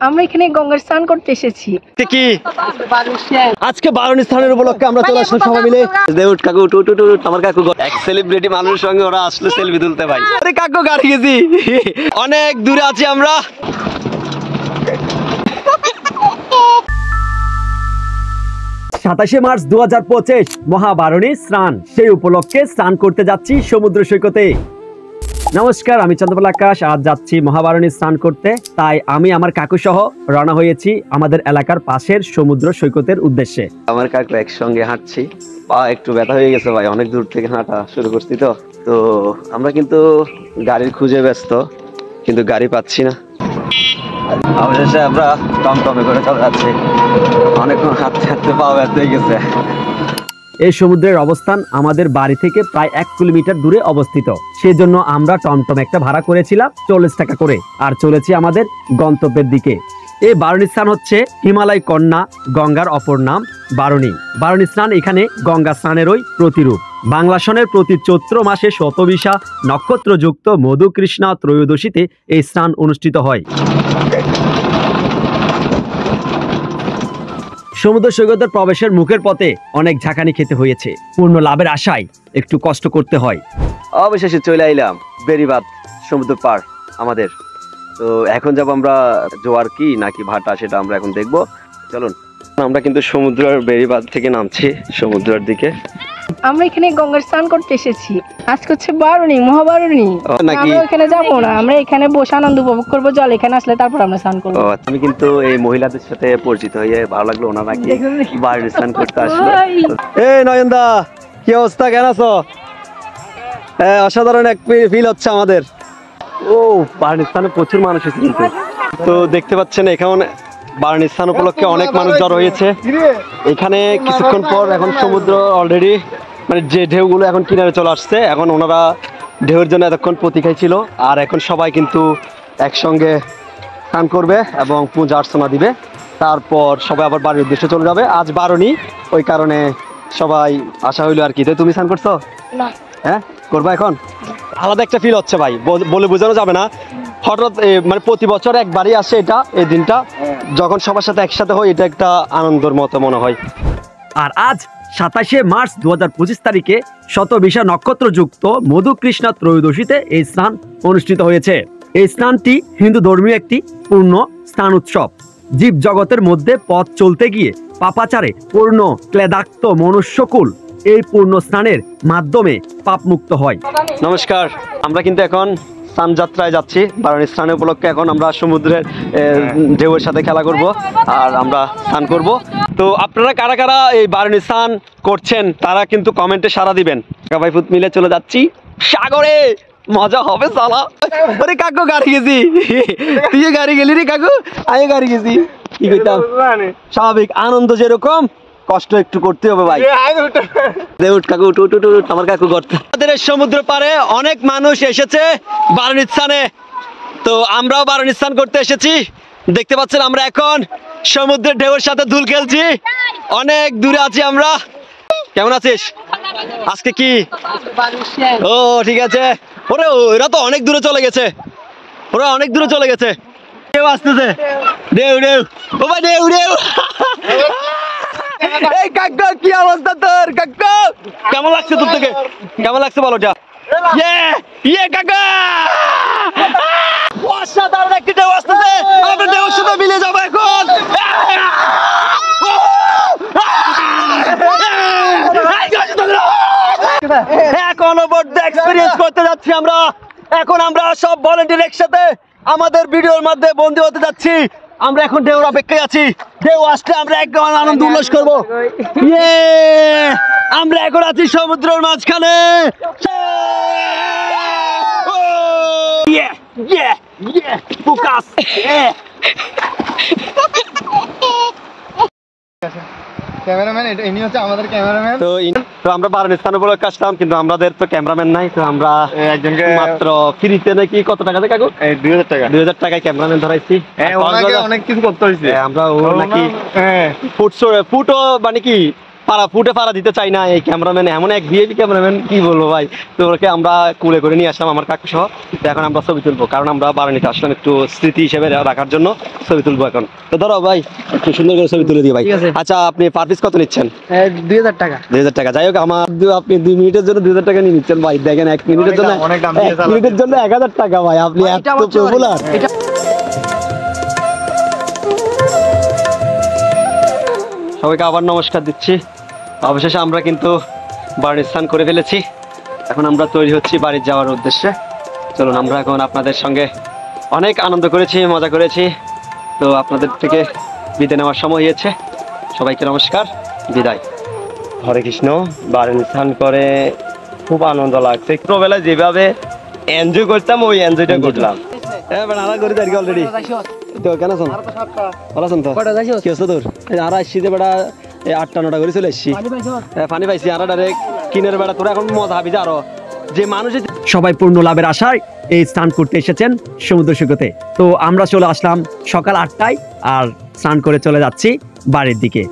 আমরা এখানে গঙ্গার স্নান করতে এসেছি। কি আজকে বারণী স্থানের উপলক্ষে আমরা চলে আসলাম সবাই মিলে। দেউট কাকু আমার কাকু এক সেলিব্রিটি মানুষের সঙ্গে ওরা আসলে সেলফি তুলতে ভাই। আরে কাকু গাড়ি গেছি, অনেক দূরে আছি আমরা। 27 মার্চ 2025 মহাবারণী স্নান, সেই উপলক্ষে স্নান করতে যাচ্ছি সমুদ্র সৈকতে। নমস্কার, আমি চন্দ্রপাল আকাশ। আজ যাচ্ছি মহাবারণী স্নান করতে, তাই আমি আমার কাকু সহ রওনা হয়েছি আমাদের এলাকার পাশের সমুদ্র সৈকতের উদ্দেশ্যে। আমার কাকু একসঙ্গে হাঁটছি, পা একটু ব্যথা হয়ে গেছে ভাই, অনেক দূর থেকে হাঁটা শুরু করছি। তো আমরা কিন্তু গাড়ির খুঁজে ব্যস্ত, কিন্তু গাড়ি পাচ্ছি না। অবশেষে আমরা টমটমে করে চলে যাচ্ছি, অনেকক্ষণ হাঁটতে হাঁটতে পা ব্যথা হয়ে গেছে। এই সমুদ্রের অবস্থান আমাদের বাড়ি থেকে প্রায় 1 কিলোমিটার দূরে অবস্থিত, সেজন্য আমরা টমটম একটা ভাড়া করেছিলাম 40 টাকা করে, আর চলেছি আমাদের গন্তব্যের দিকে। এই বারণী স্নান হচ্ছে হিমালয় কন্যা গঙ্গার অপর নাম বারণী। বারণী স্নান এখানে গঙ্গা স্নানেরই প্রতিরূপ। বাংলা সনের প্রতি চৈত্র মাসে শতবিশা নক্ষত্রযুক্ত মধুকৃষ্ণা ত্রয়োদশীতে এই স্নান অনুষ্ঠিত হয়। সমুদ্র সৈকতের প্রবেশের মুখের পথে অনেক ঝাঁকানি খেতে হয়েছে, পূর্ণ লাভের আশায় একটু কষ্ট করতে হয়। অবশেষে চলে আইলাম বেড়িবাঁধ সমুদ্র পার আমাদের। তো এখন যাব আমরা জোয়ার কি নাকি ভাটা সেটা আমরা এখন দেখবো, চলুন। আমরা কিন্তু সমুদ্রের বেড়িবাঁধ থেকে নামছি সমুদ্রের দিকে। আমরা এখানে গঙ্গার স্নান করতে এসেছি, আজকে হচ্ছে বারণী, মহাবারণী। আমরা এখানে যাবো না, আমরা এখানে বসে আনন্দ উপভোগ করবো, জল এখানে আসলে তারপর আমরা স্নান করবো। আমি কিন্তু এই মহিলাদের সাথে পরিচিত হয়ে ভালো লাগলো, ওনারা নাকি বারণী স্নান করতে আসলো। এই নয়নদা, কি অবস্থা, কেন আছো? অসাধারণ এক ফিল হচ্ছে আমাদের। ও বারণী স্থানে প্রচুর মানুষ এসেছে কিন্তু। তো দেখতে পাচ্ছেন এখানে বারণী স্থান উপলক্ষে অনেক মানুষ জড়ো হয়েছে এখানে। কিছুক্ষণ পর এখন সমুদ্র অলরেডি মানে যে ঢেউগুলো এখন কিনারে চলে আসছে, এখন ওনারা ঢেউয়ের জন্য এতক্ষণ প্রতীক্ষায় ছিল, আর এখন সবাই কিন্তু একসঙ্গে স্নান করবে এবং পূজা অর্চনা দিবে, তারপর সবাই আবার বাড়ির উদ্দেশ্যে চলে যাবে। আজ বারণী, ওই কারণে সবাই আসা হইলো আর কি। তো তুমি স্নান করছো? না। হ্যাঁ, করবা এখন? আলাদা একটা ফিল হচ্ছে ভাই, বলে বোঝানো যাবে না। হঠাৎ মানে প্রতি বছর একবারই আসে এটা, এই দিনটা যখন সবার সাথে একসাথে হয়, এটা একটা আনন্দের মতো মনে হয়। আর আজ 27 মার্চ 2025 তারিখে শতবিশা নক্ষত্রযুক্ত মধুকৃষ্ণা ত্রয়োদশীতে এই স্নান অনুষ্ঠিত হয়েছে। এই স্নানটি হিন্দু ধর্মীয় একটি পূর্ণ স্নান উৎসব। জীব জগতের মধ্যে পথ চলতে গিয়ে পাপাচারে পূর্ণ ক্লেদাক্ত মনুষ্যকুল এই পূর্ণ স্নানের মাধ্যমে পাপ মুক্ত হয়। নমস্কার, আমরা কিন্তু এখন স্নান যাত্রায় যাচ্ছি বারণী স্নান উপলক্ষে। এখন আমরা সমুদ্রের ঢেউয়ের সাথে খেলা করব আর আমরা স্নান করব। তো আপনারা কারা কারা এই বারণী স্নান করছেন তারা কিন্তু কমেন্টে সাড়া দিবেন। ভাই ফুট মিলে চলে যাচ্ছি সাগরে, মজা হবে সালা। আরে কাকু গাড়ি গেছি, তুই গাড়ি গেলি রে কাকু, আমি গাড়ি গেছি। কি কইতাম, স্বাভাবিক আনন্দ যেরকম কষ্ট একটু করতে হবে ভাই। কাকু আমার কাকু করতে। আমাদের সমুদ্র পারে অনেক মানুষ এসেছে বারণী স্নানে, তো আমরাও বারণী স্নান করতে এসেছি। দেখতে পাচ্ছেন আমরা এখন সমুদ্রের ঢেউয়ের সাথে ধুল খেলছি, অনেক দূরে আছি আমরা। কেমন আছিস? আজকে কি? ও ঠিক আছে। ওরে ওরা তো অনেক দূরে চলে গেছে, ওরা অনেক দূরে চলে গেছে। ঢেউ আসতেছে, ঢেউ ঢেউ, ও ভাই ঢেউ ঢেউ। এই কাকু কি অবস্থা তোর? কাকু কেমন লাগছে তোর থেকে? কেমন লাগছে বলো? কাকা অসাধারণ একটি ঢেউ আসতেছে, আমরা ঢেউর সাথে মিলে যাবো এখন। এখন এক্সপিরিয়েন্স করতে যাচ্ছি আমরা। এখন আমরা সব ভলান্টিয়ার একসাথে আমাদের ভিডিওর মধ্যে বন্দী হতে যাচ্ছি। আমরা এখন ঢেউর অপেক্ষায় আছি, ঢেউ আসলে আমরা একদম আনন্দ উল্লাস করবো। আমরা এখন আছি সমুদ্রের মাঝখানে। ক্যামেরাম্যান, ইনি হচ্ছে আমাদের ক্যামেরাম্যান। তো আমরা বারণী স্থান উপলক্ষে আসলাম, কিন্তু আমাদের তো ক্যামেরাম্যান নাই, তো আমরা একজনকে মাত্র ফ্রিতে নাকি কত টাকাতে কাকু? 2000 টাকা। 2000 টাকায় ক্যামেরাম্যান ধরাইছি। অনেক কিছু করতে হয়েছে। আমরা ও নাকি ফুটো মানে কি পাড়া দিতে চাই না। এই ক্যামেরাম্যান এমন এক ভিআইপি ক্যামেরাম্যান, কি বলবো ভাই। তো ওকে আমরা কুলে করে নিয়ে আসলাম আমার কাকু সহ। তো এখন আমরা ছবি তুলবো, কারণ আমরা বারানিতে আসলাম একটু স্মৃতি হিসেবে রাখার জন্য ছবি তুলবো এখন। তো ধরো ভাই একটু সুন্দর করে ছবি তুলে দিই ভাই। আচ্ছা আপনি পার পিস কত নিচ্ছেন? 2000 টাকা। 2000 টাকা। যাই হোক, আমার আপনি 2 মিনিটের জন্য 2000 টাকা নিয়ে নিচ্ছেন ভাই। দেখেন 1 মিনিটের জন্য, অনেক দাম দিয়ে 1 মিনিটের জন্য 1000 টাকা ভাই। আপনি এত পপুলার। সবাইকে আবার নমস্কার দিচ্ছি। অবশেষে আমরা কিন্তু বাড়ি স্নান করে ফেলেছি। এখন আমরা তৈরি হচ্ছি বাড়ি যাওয়ার উদ্দেশ্যে। চলুন, আমরা এখন আপনাদের সঙ্গে অনেক আনন্দ করেছি, মজা করেছি। তো আপনাদের থেকে বিদায় নেওয়ার সময় হয়েছে। সবাইকে নমস্কার, বিদায়। হরে কৃষ্ণ। বাড়ি স্নান করে খুব আনন্দ লাগছে। ছোটবেলায় যেভাবে এনজয় করতাম ওই এনজয়টা করলাম। হ্যাঁ আরা করে আর কি অলরেডি। তো কেন আছেন? ভালো আছেন তো? কি হচ্ছে তোর? আর আসছি যে বেড়া 8টা-9টা করে চলে এসছি। পানি পাইছি আর ডাইরেক্ট কিনের বেড়া। তোরা এখন মজা হাবি যে আরো যে মানুষের সবাই পূর্ণ লাভের আশায় এই স্নান করতে এসেছেন সমুদ্র সৈকতে। তো আমরা চলে আসলাম সকাল 8টায় আর স্নান করে চলে যাচ্ছি বাড়ির দিকে।